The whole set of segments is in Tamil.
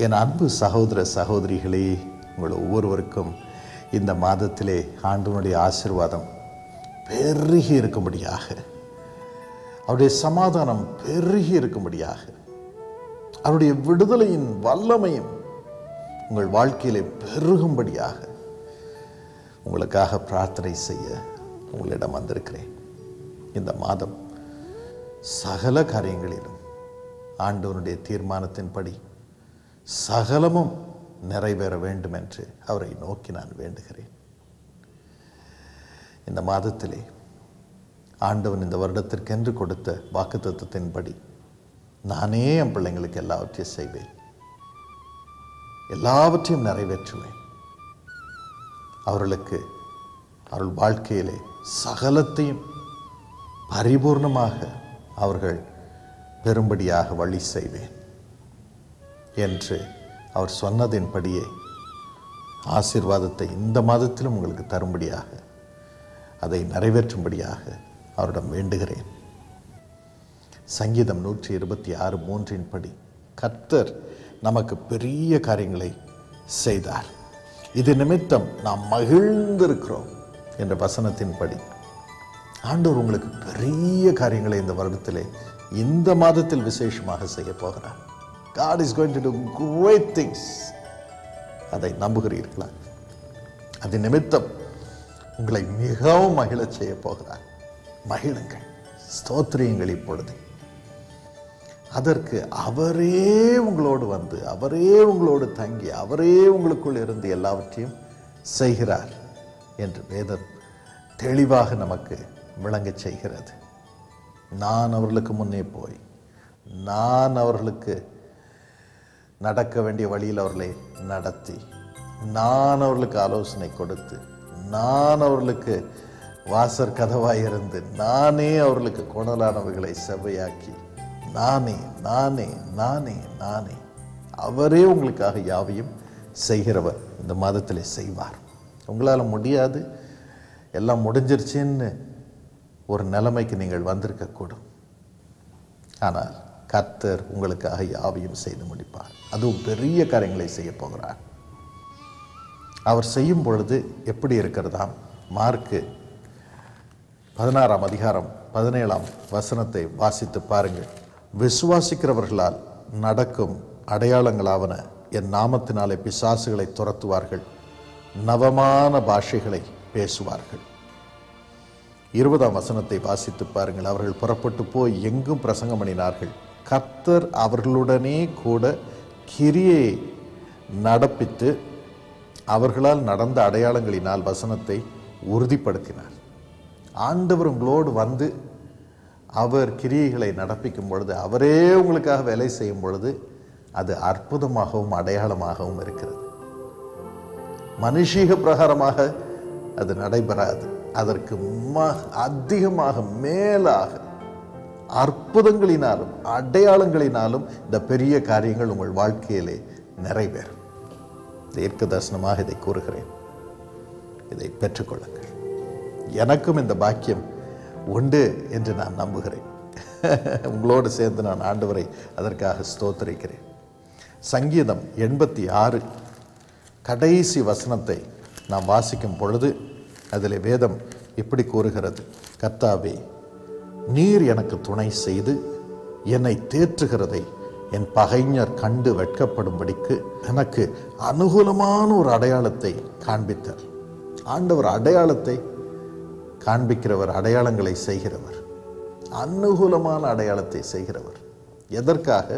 என் அன்பு சகோதர சகோதரிகளே, உங்கள் ஒவ்வொருவருக்கும் இந்த மாதத்திலே ஆண்டவனுடைய ஆசீர்வாதம் பெருகி இருக்கும்படியாக, அவருடைய சமாதானம் பெருகி இருக்கும்படியாக, அவருடைய விடுதலையின் வல்லமையும் உங்கள் வாழ்க்கையிலே பெருகும்படியாக உங்களுக்காக பிரார்த்தனை செய்ய உங்களிடம் வந்திருக்கிறேன். இந்த மாதம் சகல காரியங்களிலும் ஆண்டவனுடைய தீர்மானத்தின்படி சகலமும் நிறைவேற வேண்டும் என்று அவரை நோக்கி நான் வேண்டுகிறேன். இந்த மாதத்திலே ஆண்டவன் இந்த வருடத்திற்கென்று கொடுத்த வாக்குத்தத்தத்தின்படி நானே என் பிள்ளைங்களுக்கு எல்லாவற்றையும் செய்வேன், எல்லாவற்றையும் நிறைவேற்றுவேன். அவர்களுக்கு அவர்கள் வாழ்க்கையிலே சகலத்தையும் பரிபூர்ணமாக அவர்கள் பெரும்படியாக வழி செய்வேன் என்று அவர் சொன்னதின்படியே ஆசீர்வாதத்தை இந்த மாதத்திலும் உங்களுக்கு தரும்படியாக, அதை நிறைவேற்றும்படியாக அவரிடம் வேண்டுகிறேன். சங்கீதம் 126:3 படி கர்த்தர் நமக்கு பெரிய காரியங்களை செய்தார், இது நிமித்தம் நாம் மகிழ்ந்திருக்கிறோம் என்ற வசனத்தின்படி ஆண்டவர் உங்களுக்கு பெரிய காரியங்களை இந்த வருடத்திலே இந்த மாதத்தில் விசேஷமாக செய்ய போகிறார். God is going to do great things. அதை நம்புகிறீர்களா? அது நிமித்தம் உங்களை மிகவும் மகிழச் செய்ய போகிறார். மகிழுங்கள், ஸ்தோத்திரியுங்கள். இப்பொழுது அதற்கு அவரே உங்களோடு வந்து, அவரே உங்களோடு தங்கி, அவரே உங்களுக்குள் இருந்து எல்லாவற்றையும் செய்கிறார் என்று வேதம் தெளிவாக நமக்கு விளங்கச் செய்கிறது. நான் அவர்களுக்கு முன்னே போய், நான் அவர்களுக்கு நடக்க வேண்டிய வழியில் அவர்களை நடத்தி, நான் அவர்களுக்கு ஆலோசனை கொடுத்து, நான் அவர்களுக்கு வாசற் கதவாய் இருந்து, நானே அவர்களுக்கு கோணலானவைகளை செவ்வையாக்கி, நானே நானே நானே நானே அவரே உங்களுக்காக யாவையும் செய்கிறவர் இந்த மாதத்திலே செய்வார். உங்களால் முடியாது, எல்லாம் முடிஞ்சிருச்சுன்னு ஒரு நிலைமைக்கு நீங்கள் வந்திருக்கக்கூடும். ஆனால் கர்த்தர் உங்களுக்காக யாவையும் செய்து முடிப்பார். அதுவும் பெரிய காரியங்களை செய்ய போகிறார். அவர் செய்யும் பொழுது எப்படி இருக்கிறதாம்? மார்க்கு 16:17 வாசித்து பாருங்கள். விசுவாசிக்கிறவர்களால் நடக்கும் அடையாளங்களாவன, என் நாமத்தினாலே பிசாசுகளை துரத்துவார்கள், நவமான பாஷைகளை பேசுவார்கள். 20 வாசித்து பாருங்கள். அவர்கள் புறப்பட்டு போய் எங்கும் பிரசங்கம் பண்ணினார்கள், கர்த்தர் அவர்களுடனே கூட கிரியை நடப்பித்து அவர்களால் நடந்த அடையாளங்களினால் வசனத்தை உறுதிப்படுத்தினார். ஆண்டவர் உங்களோடு வந்து அவர் கிரியைகளை நடப்பிக்கும் பொழுது, அவரே உங்களுக்காக வேலை செய்யும் பொழுது, அது அற்புதமாகவும் அடையாளமாகவும் இருக்கிறது. மனுஷீக பிரகாரமாக அது நடைபெறாது. அதற்கு அதிகமாக மேலாக அற்புதங்களினாலும் அடையாளங்களினாலும் இந்த பெரிய காரியங்கள் உங்கள் வாழ்க்கையிலே நிறைவேறும். தீர்க்க தரிசனமாக இதை கூறுகிறேன். இதை பெற்றுக்கொள்ளுங்கள். எனக்கும் இந்த பாக்கியம் உண்டு என்று நான் நம்புகிறேன். உங்களோடு சேர்ந்து நான் ஆண்டவரை அதற்காக ஸ்தோத்திரிக்கிறேன். சங்கீதம் 86 கடைசி வசனத்தை நாம் வாசிக்கும் பொழுது அதில் வேதம் இப்படி கூறுகிறது, கர்த்தாவே, நீர் எனக்கு துணை செய்து என்னை தேற்றுகிறதை என் பகைஞர் கண்டு வெட்கப்படும்படிக்கு எனக்கு அனுகூலமான ஒரு அடையாளத்தை காண்பித்தார். ஆண்டவர் அடையாளத்தை காண்பிக்கிறவர், அடையாளங்களை செய்கிறவர், அனுகூலமான அடையாளத்தை செய்கிறவர். எதற்காக?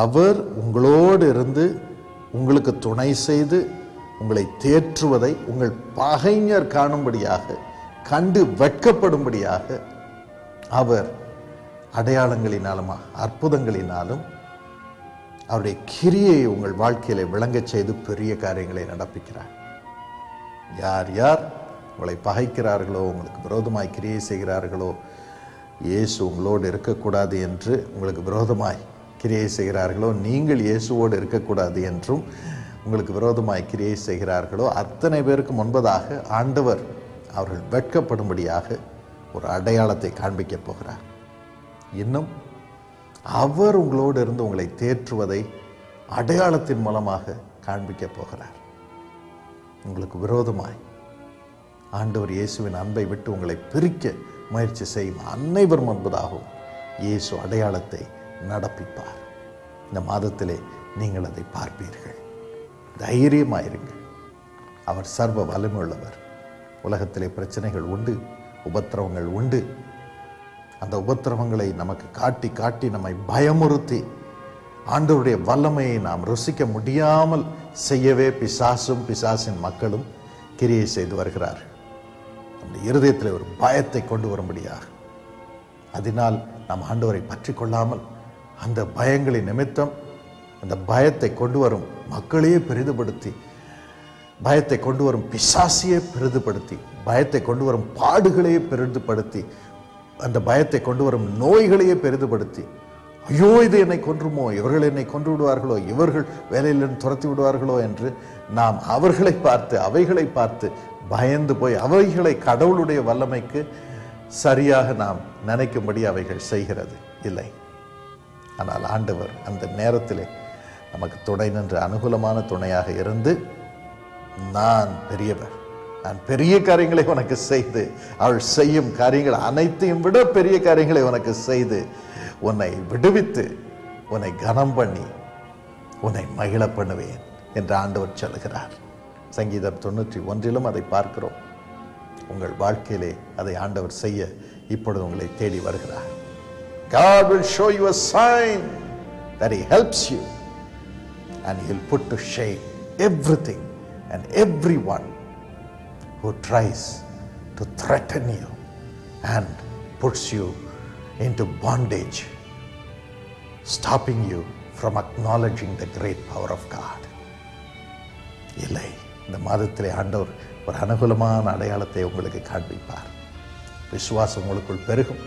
அவர் உங்களோடு இருந்து உங்களுக்கு துணை செய்து உங்களை தேற்றுவதை உங்கள் பகைஞர் காணும்படியாக, கண்டு வெட்கப்படும்படியாக அவர் அடையாளங்களினாலும் அற்புதங்களினாலும் அவருடைய கிரியை உங்கள் வாழ்க்கையில விளங்கச் செய்து பெரிய காரியங்களை நடப்பிக்கிறார். யார் யார் உங்களை பகைக்கிறார்களோ, உங்களுக்கு விரோதமாய் கிரியை செய்கிறார்களோ, இயேசு உங்களோடு இருக்கக்கூடாது என்று உங்களுக்கு விரோதமாய் கிரியை செய்கிறார்களோ, நீங்கள் இயேசுவோடு இருக்கக்கூடாது என்றும் உங்களுக்கு விரோதமாய் கிரியை செய்கிறார்களோ, அத்தனை பேருக்கு முன்பதாக ஆண்டவர் அவர்கள் வெட்கப்படும்படியாக ஒரு அடையாளத்தை காண்பிக்கப் போகிறார். இன்னும் அவர் உங்களோடு இருந்து உங்களை தேற்றுவதை அடையாளத்தின் மூலமாக காண்பிக்க போகிறார். உங்களுக்கு விரோதமாய் ஆண்டவர் இயேசுவின் அன்பை விட்டு உங்களை பிரிக்க முயற்சி செய்யும் அனைவர் முன்பதாகவும் இயேசு அடையாளத்தை நடப்பிப்பார். இந்த மாதத்திலே நீங்கள் அதை பார்ப்பீர்கள். தைரியமாயிருங்கள். அவர் சர்வ வல்லமையுள்ளவர். உலகத்திலே பிரச்சனைகள் உண்டு, உபத்திரவங்கள் உண்டு. அந்த உபத்திரவங்களை நமக்கு காட்டி காட்டி நம்மை பயமுறுத்தி ஆண்டவருடைய வல்லமையை நாம் ருசிக்க முடியாமல் செய்யவே பிசாசும் பிசாசின் மக்களும் கிரியை செய்து வருகிறார்கள். நம்முடைய இருதயத்தில் ஒரு பயத்தை கொண்டு வரும்படியாக. அதனால் நாம் ஆண்டவரை பற்றி கொள்ளாமல் அந்த பயங்களின் நிமித்தம் அந்த பயத்தை கொண்டு வரும் மக்களையே பெரிதுபடுத்தி, பயத்தை கொண்டு வரும் பிசாசியை பெரிதுபடுத்தி, பயத்தை கொண்டு வரும் பாடுகளையே பெரிதுபடுத்தி, அந்த பயத்தை கொண்டு வரும் நோய்களையே பெரிதுபடுத்தி, ஐயோ இது என்னை கொன்றுமோ, இவர்கள் என்னை கொன்று விடுவார்களோ, இவர்கள் வேலையிலிருந்து துரத்தி விடுவார்களோ என்று நாம் அவர்களை பார்த்து அவைகளை பார்த்து பயந்து போய் அவைகளை கடவுளுடைய வல்லமைக்கு சரியாக நாம் நினைக்கும்படி அவைகள் செய்கிறது இல்லை. ஆனால் ஆண்டவர் அந்த நேரத்திலே நமக்கு துணை நின்று அனுகூலமான துணையாக இருந்து, நான் பெரியவர், நான் பெரிய காரியங்களை உனக்கு செய்து, அவள் செய்யும் காரியங்கள் அனைத்தையும் விட பெரிய காரியங்களை உனக்கு செய்து உன்னை விடுவித்து உன்னை கனம் பண்ணி உன்னை மகிழ பண்ணுவேன் என்று ஆண்டவர் சொல்கிறார். சங்கீதம் 91 அதை பார்க்கிறோம். உங்கள் வாழ்க்கையிலே அதை ஆண்டவர் செய்ய இப்பொழுது உங்களை தேடி வருகிறார். God will show you a sign that he helps you and he'll put to shame everything and everyone who tries to threaten you and puts you into bondage, stopping you from acknowledging the great power of God. இல்லை, இந்த மாதத்திலே ஆண்டவர் ஒரு அனுகூலமான அடையாளத்தை உங்களுக்கு காண்பிப்பார். விசுவாசம் உங்களுக்குள் பெருகும்.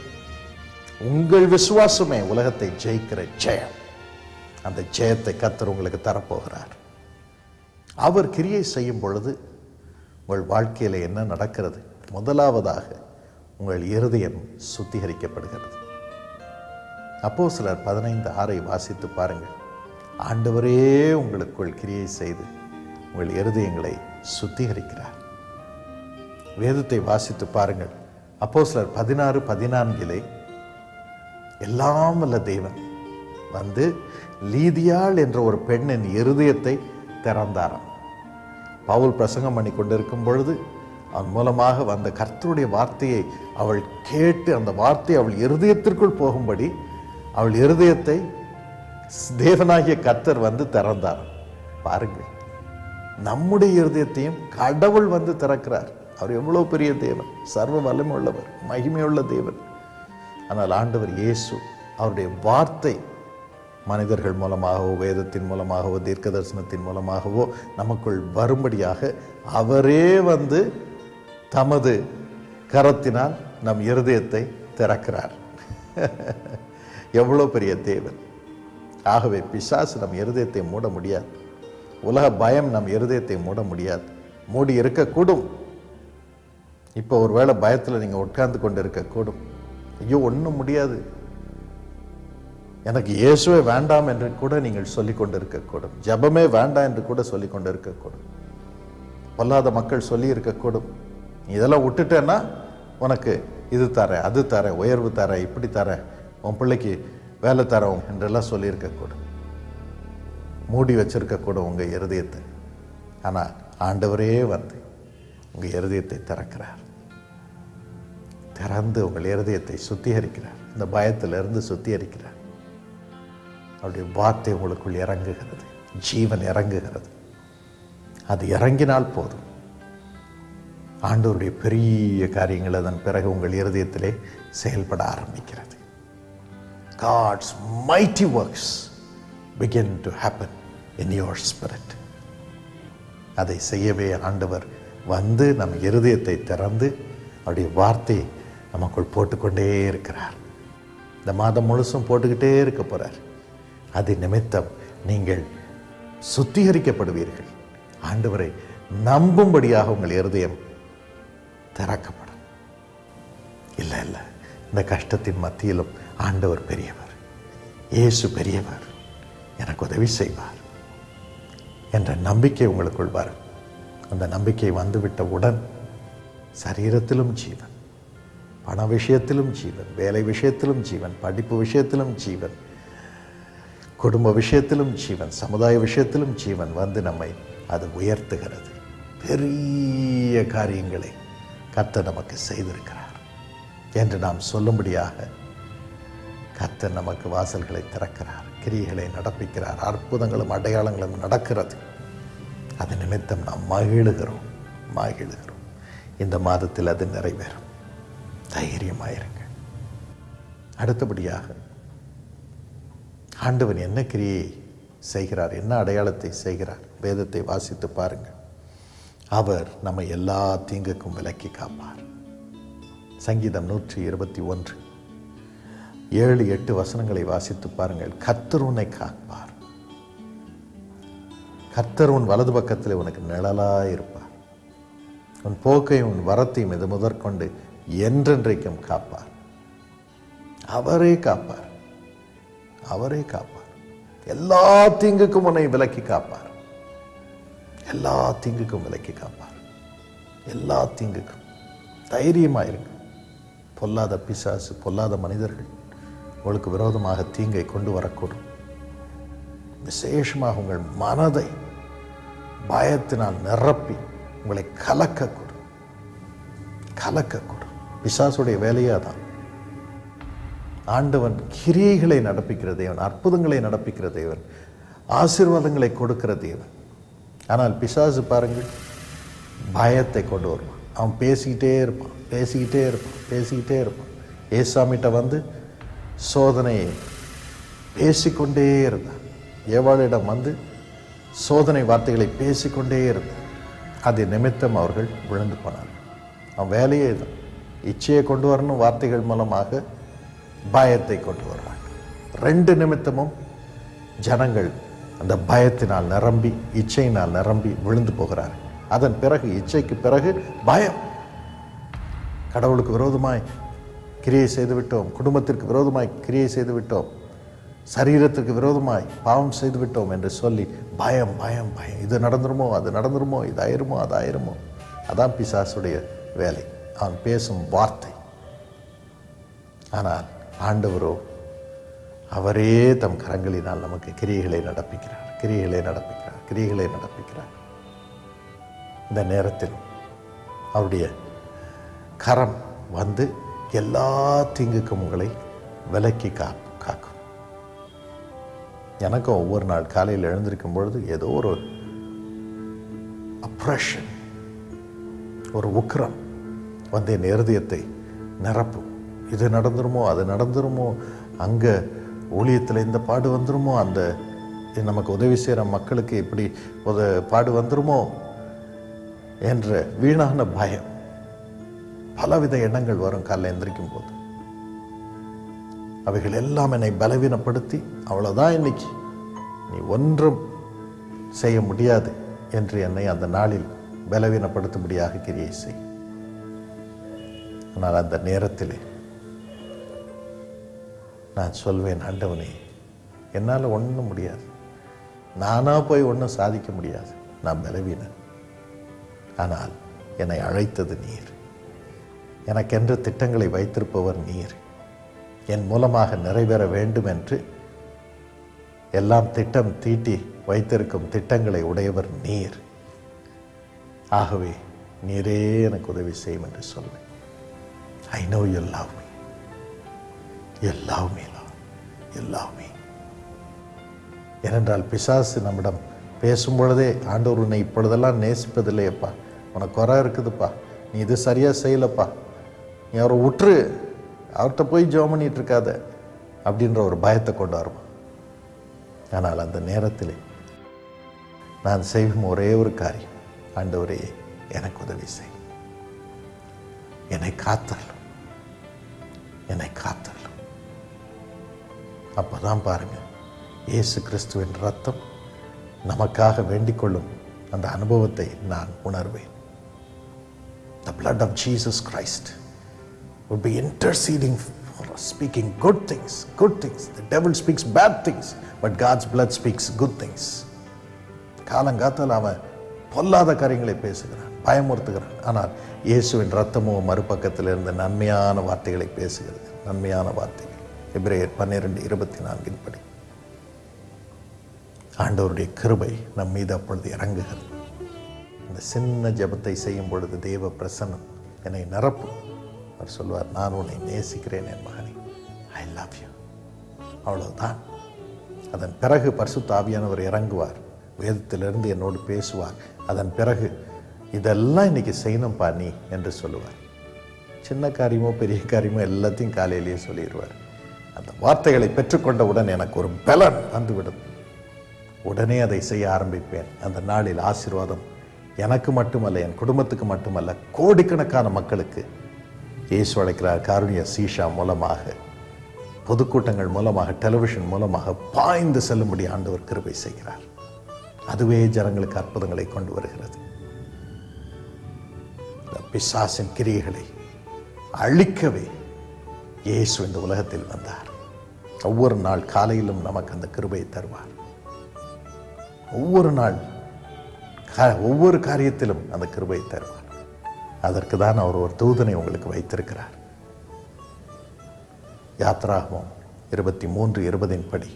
உங்கள் விசுவாசமே உலகத்தை ஜெயிக்கிற ஜெயம். அந்த ஜெயத்தை கர்த்தர் உங்களுக்கு தரப்போகிறார். அவர் கிரியை செய்யும் பொழுது உங்கள் வாழ்க்கையில் என்ன நடக்கிறது? முதலாவதாக உங்கள் இருதயம் சுத்திகரிக்கப்படுகிறது. அப்போஸ்தலர் 15:6 வாசித்து பாருங்கள். ஆண்டவரே உங்களுக்குள் கிரியை செய்து உங்கள் இருதயங்களை சுத்திகரிக்கிறார். வேதத்தை வாசித்து பாருங்கள். அப்போஸ்தலர் 16:14 எல்லாம் வல்ல தேவன் வந்து லீதியாள் என்ற ஒரு பெண்ணின் இருதயத்தை திறந்தாராம். பவுல் பிரசங்கம் பண்ணி கொண்டிருக்கும் பொழுது அவன் மூலமாக வந்த கர்த்தருடைய வார்த்தையை அவள் கேட்டு, அந்த வார்த்தை அவள் இருதயத்திற்குள் போகும்படி அவள் இருதயத்தை தேவனாகிய கர்த்தர் வந்து திறந்தார். பாருங்கள், நம்முடைய இருதயத்தையும் கடவுள் வந்து திறக்கிறார். அவர் எவ்வளவு பெரிய தேவன், சர்வ வல்லமை உள்ளவர், மகிமையுள்ள தேவன். ஆனால் ஆண்டவர் இயேசு அவருடைய வார்த்தை மனிதர்கள் மூலமாகவோ, வேதத்தின் மூலமாகவோ, தீர்க்க தரிசனத்தின் மூலமாகவோ நமக்குள் வரும்படியாக அவரே வந்து தமது கரத்தினால் நம் இருதயத்தை திறக்கிறார். எவ்வளோ பெரிய தேவன்! ஆகவே பிசாசு நம் இருதயத்தை மூட முடியாது. உலக பயம் நம் இருதயத்தை மூட முடியாது. மூடி இருக்கக்கூடும். இப்போ ஒருவேளை பயத்தில் நீங்கள் உட்கார்ந்து கொண்டு இருக்கக்கூடும். ஐயோ ஒன்றும் முடியாது, எனக்கு இயேசுவே வேண்டாம் என்று கூட நீங்கள் சொல்லிக் கொண்டு இருக்கக்கூடும். ஜபமே வேண்டாம் என்று கூட சொல்லிக் கொண்டு இருக்கக்கூடும். பொல்லாத மக்கள் சொல்லி இருக்கக்கூடும், இதெல்லாம் விட்டுட்டேன்னா உனக்கு இது தரேன், அது தரேன், உயர்வு தரேன், இப்படி தரேன், உன் பிள்ளைக்கு வேலை தரோம் என்றெல்லாம் சொல்லியிருக்கக்கூடும். மூடி வச்சிருக்கக்கூடும் உங்கள் இருதயத்தை. ஆனால் ஆண்டவரே வந்து உங்கள் இருதயத்தை திறக்கிறார். திறந்து உங்கள் இருதயத்தை சுத்திகரிக்கிறார். இந்த பயத்திலிருந்து சுத்திகரிக்கிறார். அவருடைய வார்த்தை உங்களுக்குள் இறங்குகிறது, ஜீவன் இறங்குகிறது. அது இறங்கினால் போதும், ஆண்டவருடைய பெரிய காரியங்கள் அதன் பிறகு உங்கள் இருதயத்திலே செயல்பட ஆரம்பிக்கிறது. God's mighty works begin to happen in your spirit. அதை செய்யவே ஆண்டவர் வந்து நம் இருதயத்தை திறந்து அவருடைய வார்த்தையை நமக்குள் போட்டுக்கொண்டே இருக்கிறார். இந்த மாதம் முழுசும் போட்டுக்கிட்டே இருக்க போறார். அது நிமித்தம் நீங்கள் சுத்திகரிக்கப்படுவீர்கள். ஆண்டவரை நம்பும்படியாக உங்கள் இருதயம் திறக்கப்படும். இல்லை இல்லை, இந்த கஷ்டத்தின் மத்தியிலும் ஆண்டவர் பெரியவர், இயேசு பெரியவர், எனக்கு உதவி செய்வார், என்ற நம்பிக்கை உங்களுக்குள் வரும். அந்த நம்பிக்கை வந்துவிட்டவுடன் சரீரத்திலும் ஜீவன், பண விஷயத்திலும் ஜீவன், வேலை விஷயத்திலும் ஜீவன், படிப்பு விஷயத்திலும் ஜீவன், குடும்ப விஷயத்திலும் ஜீவன், சமுதாய விஷயத்திலும் ஜீவன் வந்து நம்மை அது உயர்த்துகிறது. பெரிய காரியங்களை கர்த்தர் நமக்கு செய்திருக்கிறார் என்று நாம் சொல்லும்படியாக கர்த்தர் நமக்கு வாசல்களை திறக்கிறார், கிரியைகளை நடப்பிக்கிறார், அற்புதங்களும் அடையாளங்களும் நடக்கிறது. அது நிமித்தம் நாம் மகிழுகிறோம். இந்த மாதத்தில் அது நிறைவேறும். தைரியமாயிருங்கள். அடுத்தபடியாக ஆண்டவன் என்ன கிரியை செய்கிறார், என்ன அடையாளத்தை செய்கிறார்? வேதத்தை வாசித்து பாருங்கள். அவர் நம்மை எல்லா தீங்குக்கும் விலக்கி காப்பார். சங்கீதம் 121 7-8 வசனங்களை வாசித்து பாருங்கள். கர்த்தர் உன்னை காப்பார். கர்த்தர் உன் வலது பக்கத்தில் உனக்கு நிழலாயிருப்பார். உன் போக்கையும் உன் வரத்தையும் இது முதற்கொண்டு என்றென்றைக்கும் காப்பார். அவரே காப்பார். எல்லா தீங்குக்கும் உன்னை விலக்கி காப்பார். எல்லா தீங்குக்கும் தைரியமாயிருங்க. பொல்லாத பிசாசு, பொல்லாத மனிதர்கள் உங்களுக்கு விரோதமாக தீங்கை கொண்டு வரக்கூடும். விசேஷமாக உங்கள் மனதை பயத்தினால் நிரப்பி உங்களை கலக்கக்கூடும். பிசாசுடைய வேலையே அதான். ஆண்டவன் கிரியைகளை நடப்பிக்கிற தேவன், அற்புதங்களை நடப்பிக்கிற தேவன், ஆசீர்வாதங்களை கொடுக்கிற தேவன். ஆனால் பிசாசு பாருங்கள், பயத்தை கொண்டு வருவான். அவன் பேசிக்கிட்டே இருப்பான். ஏசாமிட்ட வந்து சோதனையை பேசிக்கொண்டே இருந்தான். ஏவாளிடம் வந்து சோதனை வார்த்தைகளை பேசிக்கொண்டே இருந்தான். அது நிமித்தம் அவர்கள் விழுந்து போனார்கள். அவன் வேலையே தான். இச்சையை கொண்டு வரணும், வார்த்தைகள் மூலமாக பயத்தை கொண்டு வருவாங்க. 2 நிமித்தமும் ஜனங்கள் அந்த பயத்தினால் நிரம்பி, இச்சையினால் நிரம்பி விழுந்து போகிறார்கள். அதன் பிறகு, இச்சைக்கு பிறகு பயம். கடவுளுக்கு விரோதமாய் கிரியை செய்து விட்டோம், குடும்பத்திற்கு விரோதமாய் கிரியை செய்து விட்டோம், சரீரத்திற்கு விரோதமாய் பாவம் செய்து விட்டோம் என்று சொல்லி பயம். இது நடந்துருமோ, அது நடந்துருமோ, இது ஆயிருமோ, அது ஆயிருமோ. அதான் பிசாசுடைய வேலை, அவன் பேசும் வார்த்தை. ஆனால் ஆண்டவரோ அவரே தம் கரங்களினால் நமக்கு கிரியைகளை நடப்பிக்கிறார். இந்த நேரத்தில் அவருடைய கரம் வந்து எல்லா தீங்குக்கும் உங்களை விலக்கி காக்கும். எனக்கும் ஒவ்வொரு நாள் காலையில் எழுந்திருக்கும் பொழுது ஏதோ ஒரு அப்ரெஷன், ஒரு உக்கிரம் வந்து என் இருதயத்தை நிரப்பும். இது நடந்துருமோ, அது நடந்துருமோ, அங்கே ஊழியத்தில் இந்த பாடு வந்துருமோ, அந்த நமக்கு உதவி செய்கிற மக்களுக்கு இப்படி ஒரு பாடு வந்துருமோ என்ற வீணான பயம், பலவித எண்ணங்கள் வரும் காலையில் எந்திரிக்கும் போது. அவைகள் எல்லாம் என்னை பலவீனப்படுத்தி, அவ்வளோதான் இன்னைக்கு நீ ஒன்றும் செய்ய முடியாது என்று என்னை அந்த நாளில் பலவீனப்படுத்தும்படியாக கிரியை செய். ஆனால் அந்த நேரத்திலே நான் சொல்வேன், ஆண்டவனே என்னால் ஒன்றும் முடியாது, நானாக போய் ஒன்றும் சாதிக்க முடியாது, நான் பலவீனன். ஆனால் என்னை அழைத்தது நீர், எனக்கென்று திட்டங்களை வைத்திருப்பவர் நீர், என் மூலமாக நிறைவேற வேண்டும் என்று எல்லாம் திட்டம் தீட்டி வைத்திருக்கும் திட்டங்களை உடையவர் நீர். ஆகவே நீரே எனக்கு உதவி செய்யும் என்று சொல்வேன். I know you love me. You love me, Lord. You love me. ஏனென்றால் பிசாசு நம்மிடம் பேசும் பொழுதே, ஆண்டவர் உன்னை இப்பொழுதெல்லாம் நேசிப்பதில்லையப்பா, உனக்கு குறை இருக்குதுப்பா, நீ இது சரியாக செய்யலப்பா, நீ அவரை விட்டுரு, அவர்கிட்ட போய் ஜெபம் பண்ணிட்டு இருக்காத அப்படின்ற ஒரு பயத்தை கொண்டு வருவான். ஆனால் அந்த நேரத்தில் நான் செய்யும் ஒரே ஒரு காரியம், ஆண்டவரே எனக்கு உதவி செய், என்னை காத்தரலும். அப்போதான் பாருங்க, இயேசு கிறிஸ்துவின் ரத்தம் நமக்காக வேண்டிக் கொள்ளும் அந்த அனுபவத்தை நான் உணர்வேன். The blood of Jesus Christ would be interceding for us, speaking good things. The devil speaks bad things, but God's blood speaks good things. காலங்காத்தால் அவன் பொல்லாத காரியங்களை பேசுகிறான், பயமுறுத்துகிறான். ஆனால் இயேசுவின் இரத்தமோ மறுபக்கத்தில் இருந்த நன்மையான வார்த்தைகளை பேசுகிறது. நன்மையான வார்த்தைகள். எபிரேயர் 12:24 படி ஆண்டவருடைய கிருபை நம் மீது அப்பொழுது இறங்குகிறது. இந்த சின்ன ஜெபத்தை செய்யும் பொழுது தேவ பிரசன்னம் என்னை நிரப்பும். அவர் சொல்வார், நான் உன்னை நேசிக்கிறேன் என் மகனே, ஐ லவ் யூ. அவ்வளவுதான். அதன் பிறகு பரிசுத்த ஆவியானவர் இறங்குவார், வேதத்திலிருந்து என்னோடு பேசுவார். அதன் பிறகு இதெல்லாம் இன்னைக்கு செய்யணும்பா நீ என்று சொல்லுவார். சின்ன காரியமோ பெரிய காரியமோ எல்லாத்தையும் காலையிலேயே சொல்லிடுவார். அந்த வார்த்தைகளை பெற்றுக்கொண்டவுடன் எனக்கு ஒரு பலன் வந்துவிடும். உடனே அதை செய்ய ஆரம்பிப்பேன். அந்த நாளில் ஆசீர்வாதம் எனக்கு மட்டுமல்ல, என் குடும்பத்துக்கு மட்டுமல்ல, கோடிக்கணக்கான மக்களுக்கு இயேசு அழைக்கிறார். காருண்ய சீஷா மூலமாக, பொதுக்கூட்டங்கள் மூலமாக, டெலிவிஷன் மூலமாக பாய்ந்து செல்லும்படி ஆண்டவர் கிருபை செய்கிறார். அதுவே ஜனங்களுக்கு அற்புதங்களை கொண்டு வருகிறது. பிசாசின் கிரியைகளை அழிக்கவே இயேசு இந்த உலகத்தில் வந்தார். ஒவ்வொரு நாள் காலையிலும் நமக்கு அந்த கிருபையை தருவார். ஒவ்வொரு நாள் ஒவ்வொரு காரியத்திலும் அந்த கிருபையை தருவார். அதற்கு தான் அவர் ஒரு தூதனை உங்களுக்கு வைத்திருக்கிறார். யாத்ராகமம் 23:20 படி,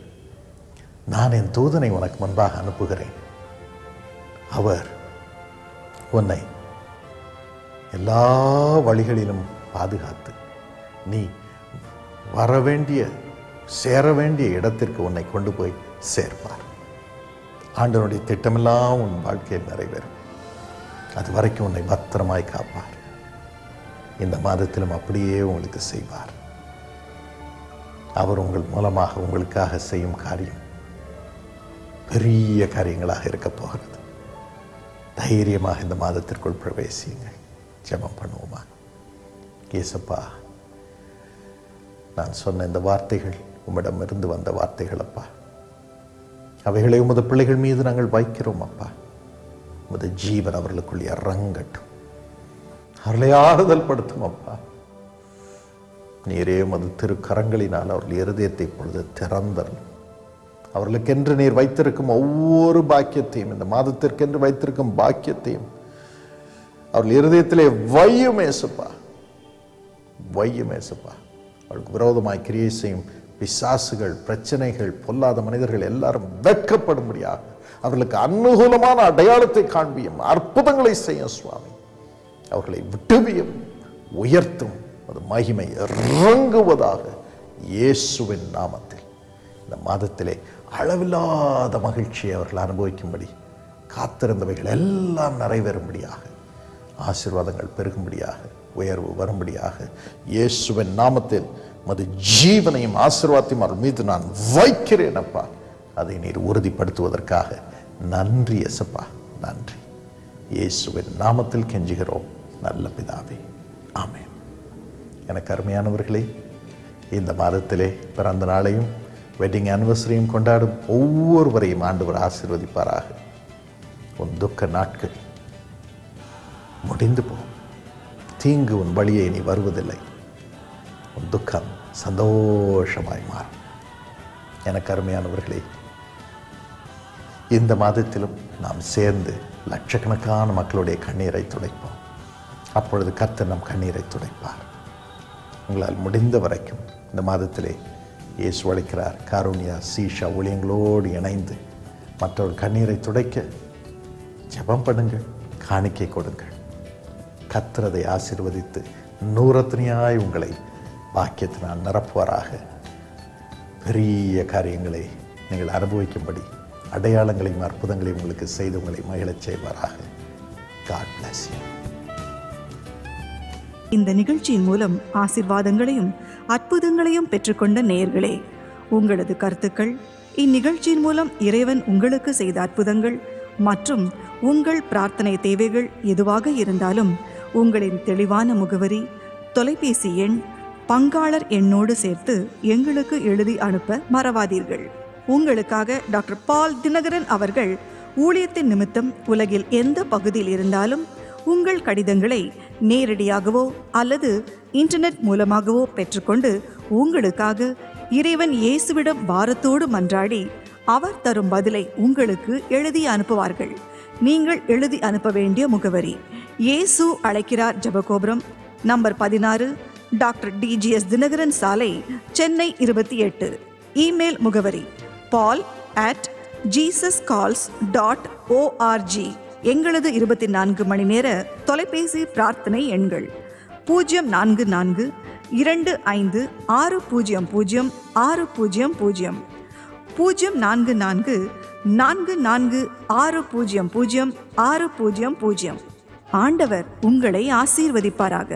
நான் என் தூதனை உனக்கு முன்பாக அனுப்புகிறேன். அவர் உன்னை எல்லா வழிகளிலும் பாதுகாத்து நீ சேர வேண்டிய இடத்திற்கு உன்னை கொண்டு போய் சேர்ப்பார். ஆண்டவருடைய திட்டமெல்லாம் உன் வாழ்க்கையில் நிறைவேறும். அது வரைக்கும் உன்னை பத்திரமாய் காப்பார். இந்த மாதத்திலும் அப்படியே உங்களுக்கு செய்வார். அவர் உங்கள் மூலமாக உங்களுக்காக செய்யும் காரியம் பெரிய காரியங்களாக இருக்க போகிறது. தைரியமாக இந்த மாதத்திற்குள் பிரவேசியுங்கள். ஜெபம் பண்ணுவோமா? இயேசுப்பா, நான் சொன்ன இந்த வார்த்தைகள் உம்மிடமிருந்து வந்த வார்த்தைகள் அப்பா. அவைகளை உமது பிள்ளைகள் மீது நாங்கள் வைக்கிறோம் அப்பா. உமது ஜீவன் அவர்களுக்குள் இறங்கட்டும், அவர்களை ஆறுதல் படுத்தும் அப்பா. நீரே உமது திருக்கரங்களினால் அவர்கள் இருதயத்தை இப்பொழுது திறந்தரணும். அவர்களுக்கென்று நீர் வைத்திருக்கும் ஒவ்வொரு பாக்கியத்தையும், இந்த மாதத்திற்கென்று வைத்திருக்கும் பாக்கியத்தையும் அவர்கள் இருதயத்திலே வையும் ஏசப்பா, வையும் ஏசப்பா. அவர்களுக்கு விரோதமாய் கிரியை செய்யும் பிசாசுகள், பிரச்சனைகள், பொல்லாத மனிதர்கள் எல்லாரும் வெட்கப்படும்படியாக அவர்களுக்கு அனுகூலமான அடையாளத்தை காண்பியும், அற்புதங்களை செய்யும் சுவாமி. அவர்களை விட்டுவியும், உயர்த்தும். அது மகிமை இறங்குவதாக இயேசுவின் நாமத்தில். இந்த மாதத்திலே அளவில்லாத மகிழ்ச்சியை அவர்கள் அனுபவிக்கும்படி, காத்திருந்தவைகள் எல்லாம் நிறைவேறும்படியாக, ஆசீர்வாதங்கள் பெருகும்படியாக, உயர்வு வரும்படியாக இயேசுவின் நாமத்தில் மது ஜீவனையும் ஆசீர்வாதத்தையும் அவர்கள் மீது நான் வைக்கிறேன் அப்பா. அதை நீர் உறுதிப்படுத்துவதற்காக நன்றி இயேசுப்பா, நன்றி. இயேசுவின் நாமத்தில் கெஞ்சுகிறோம் நல்ல பிதாவே, ஆமென். எனக்கு அருமையானவர்களே, இந்த மாதத்திலே பிறந்த நாளையும் வெட்டிங் ஆனிவர்சரியும் கொண்டாடும் ஒவ்வொருவரையும் ஆண்டவர் ஆசீர்வதிப்பாராக. உன் துக்க நாட்கள் முடிந்து போகும். தீங்கு உன் வழியை நீ வருவதில்லை. உன் துக்கம் சந்தோஷமாய் மாறும். எனக்கு அருமையானவர்களே, இந்த மாதத்திலும் நாம் சேர்ந்து லட்சக்கணக்கான மக்களுடைய கண்ணீரை துடைப்போம். அப்பொழுது கர்த்தர் நம் கண்ணீரை துடைப்பார். உங்களால் முடிந்த வரைக்கும் இந்த மாதத்திலே இயேசு அழைக்கிறார். காருண்யா சீஷா ஊழியங்களோடு இணைந்து மற்றொரு கண்ணீரை துடைக்க ஜெபம் பண்ணுங்கள், காணிக்கை கொடுங்கள். கர்த்தர் அதை ஆசீர்வதித்து நூறத்தனையாய் உங்களை பாக்கியத்தினால் நிரப்புவாராக. பெரிய காரியங்களை நீங்கள் அனுபவிக்கும்படி அடையாளங்களையும் அற்புதங்களையும் உங்களுக்கு செய்து உங்களை மகிழச் செய்வாராக. God bless you. இந்த நிகழ்ச்சியின் மூலம் ஆசீர்வாதங்களையும் அற்புதங்களையும் பெற்றுக்கொண்ட நேயர்களே, உங்களது கருத்துக்கள், இந்நிகழ்ச்சியின் மூலம் இறைவன் உங்களுக்கு செய்த அற்புதங்கள் மற்றும் உங்கள் பிரார்த்தனை தேவைகள் எதுவாக இருந்தாலும் உங்களின் தெளிவான முகவரி, தொலைபேசி எண், பங்காளர் எண்ணோடு சேர்த்து எங்களுக்கு எழுதி அனுப்ப மறவாதீர்கள். உங்களுக்காக டாக்டர் பால் தினகரன் அவர்கள் ஊழியத்தின் நிமித்தம் உலகில் எந்த பகுதியில் இருந்தாலும் உங்கள் கடிதங்களை நேரடியாகவோ அல்லது இன்டர்நெட் மூலமாகவோ பெற்றுக்கொண்டு உங்களுக்காக இறைவன் இயேசுவிடம் பாரத்தோடு மன்றாடி அவர் தரும் பதிலை உங்களுக்கு எழுதி அனுப்புவார்கள். நீங்கள் எழுதி அனுப்ப வேண்டிய முகவரி: இயேசு அழைக்கிறார் ஜெபகோபுரம், நம்பர் 16, டாக்டர் DGS தினகரன் சாலை, சென்னை 28. இமெயில் முகவரி paul@jesuscalls.org. எங்களது 24 மணி நேர தொலைபேசி பிரார்த்தனை எண்கள்: 044 25 600 600, 044 44 600 600. ஆண்டவர் உங்களை ஆசீர்வதிப்பாராக.